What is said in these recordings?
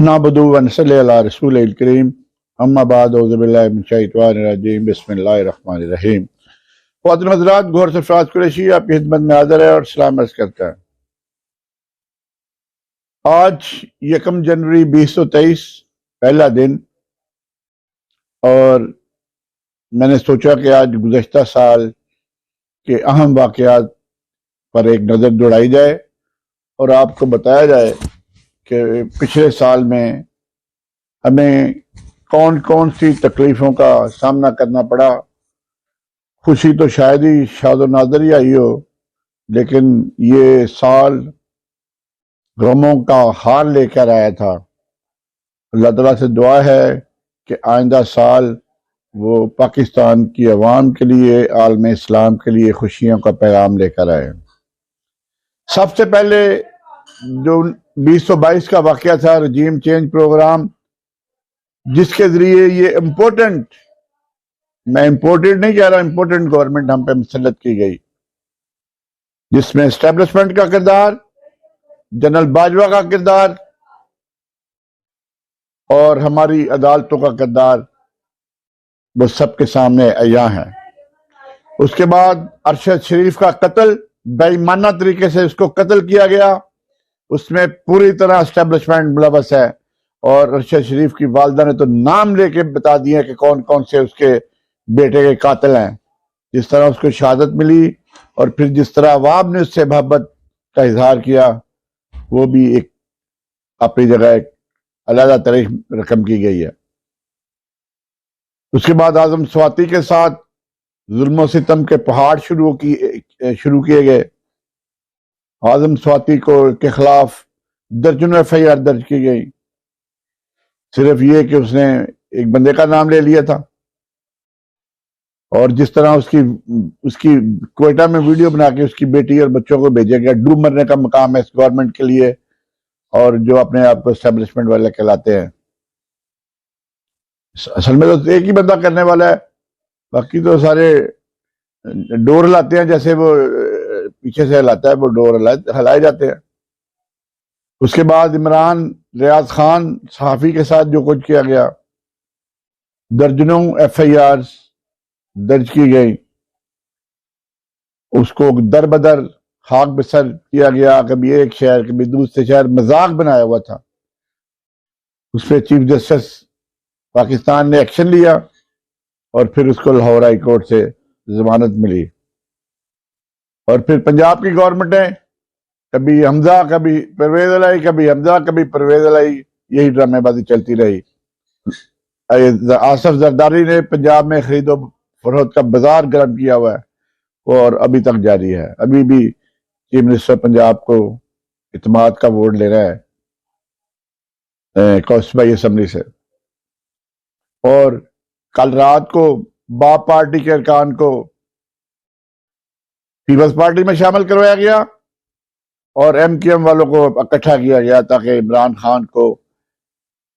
नअबुदु व नसल्ली अला रसूलिल करीम अम्मा बाद औज़ु बिल्लाहि मिनश शैतानिर रजीम बिस्मिल्लाहिर रहमानिर रहीम। ख्वातीन व हज़रात, गौर सरफराज कुरैशी आपकी खिदमत में हाज़िर है और सलाम अर्ज़ करता है। आज 1 जनवरी 2023 पहला दिन, और मैंने सोचा कि आज गुज़श्ता साल के अहम वाक़यात पर एक नज़र दौड़ाई जाए और आपको बताया जाए कि पिछले साल में हमें कौन कौन सी तकलीफ़ों का सामना करना पड़ा। खुशी तो शायद ही शाद नादर ही आई हो, लेकिन ये साल गमों का हार लेकर आया था। अल्लाह ताला से दुआ है कि आइंदा साल वो पाकिस्तान की अवाम के लिए, आलम इस्लाम के लिए खुशियों का पैगाम लेकर आए। सबसे पहले जो 2022 का वाक़या था, रजीम चेंज प्रोग्राम, जिसके ज़रिए ये इम्पोर्टेंट, मैं इम्पोर्टेंट नहीं कह रहा, इम्पोर्टेंट गवर्नमेंट हम पे मुसल्लत की गई, जिसमें एस्टेब्लिशमेंट का किरदार, जनरल बाजवा का किरदार और हमारी अदालतों का किरदार वो सबके सामने अया है। उसके बाद अरशद शरीफ का कत्ल, बेईमाना तरीके से उसको कत्ल किया गया, उसमें पूरी तरह एस्टेब्लिशमेंट मुलव्वस है। और अरशद शरीफ की वालदा ने तो नाम लेके बता दिए कि कौन कौन से उसके बेटे के कातिल हैं। जिस तरह उसको शहादत मिली और फिर जिस तरह अवाम ने उससे मोहब्बत का इजहार किया, वो भी एक अपनी जगह एक अलग तारीख रकम की गई है। उसके बाद आजम स्वाति के साथ जुल्म सितम के पहाड़ शुरू किए गए। आजम स्वाति के खिलाफ दर्जनों FIR दर्ज की गई, सिर्फ ये कि उसने एक बंदे का नाम ले लिया था। और जिस तरह उसकी क्वेटा में वीडियो बना के उसकी बेटी और बच्चों को भेजा गया, डूब मरने का मकाम है इस गवर्नमेंट के लिए, और जो अपने आप को एस्टेब्लिशमेंट वाले कहलाते हैं। असल में तो एक ही बंदा करने वाला है, बाकी तो सारे डोर हिलाते हैं, जैसे वो पीछे से हिलाता है वो डोर हिलाए जाते हैं। उसके बाद इमरान रियाज खान सहाफी के साथ जो कुछ किया गया, दर्जनों FIR दर्ज की गई, उसको दर बदर खाक बसर किया गया, कभी एक शहर कभी दूसरे शहर, मजाक बनाया हुआ था। उस पर चीफ जस्टिस पाकिस्तान ने एक्शन लिया और फिर उसको लाहौर हाई कोर्ट से जमानत मिली। और फिर पंजाब की गवर्नमेंट ने कभी हमजा कभी परवेज लाई, कभी हमजा कभी परवेज लाई, यही ड्रामेबाजी चलती रही। आसफ जरदारी ने पंजाब में खरीदो फरोख्त का बाजार गर्म किया हुआ है और अभी तक जारी है। अभी भी चीफ मिनिस्टर पंजाब को इत्मीनान का वोट ले रहा है कौसबाई असम्बली से। और कल रात को बाप पार्टी के अरकान को पीपल्स पार्टी में शामिल करवाया गया और MQM वालों को इकट्ठा किया गया ताकि इमरान खान को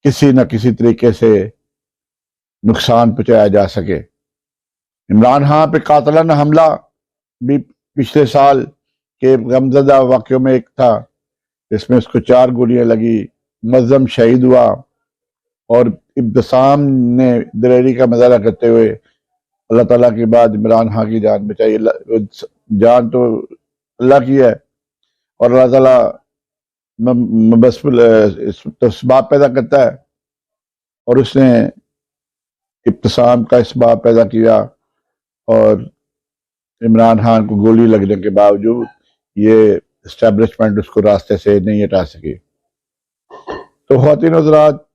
किसी न किसी तरीके से नुकसान पहुंचाया जा सके। इमरान खान पे कातिलाना हमला भी पिछले साल के गमज़दा वाक़यों में एक था, जिसमें उसको 4 गोलियां लगी, मुअज़्ज़म शहीद हुआ। और इब्तिसाम ने दिलेरी का मुजाहरा करते हुए अल्लाह ताला के बाद इमरान खान की जान बचाई। जान तो अल्लाह की है और अल्लाह ताला बस तो इसबाब पैदा करता है, और उसने इब्तिसाम का इसबाब पैदा किया और इमरान खान को गोली लगने के बावजूद ये एस्टेब्लिशमेंट उसको रास्ते से नहीं हटा सकी। तो ख्वातीन हज़रात,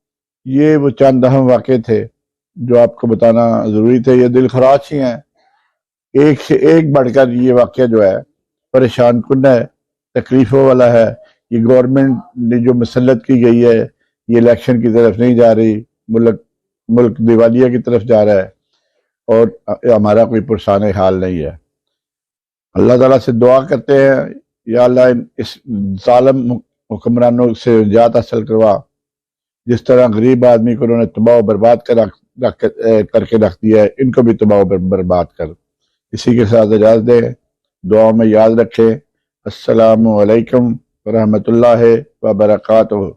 ये वो चंद अहम वाक़े थे जो आपको बताना ज़रूरी थे। ये दिल खराश ही हैं, एक से एक बढ़कर ये वाक़या जो है परेशान कुन है, तकलीफ़ों वाला है। ये गवर्नमेंट ने जो मुसल्लत की गई है, ये इलेक्शन की तरफ नहीं जा रही, मुल्क दिवालिया की तरफ जा रहा है और हमारा कोई पुरसान हाल नहीं है। अल्लाह ताला से दुआ करते हैं, या अल्लाह इस जालिम हुक्मरानों से निजात हासिल करवा, जिस तरह गरीब आदमी को उन्होंने तबाह बर्बाद करके रख दिया है, इनको भी तबाह बर्बाद कर। इसी के साथ इजाज़त दें, दुआ में याद रखें। अस्सलामु अलैकुम व रहमतुल्लाहि व बरकातुहू।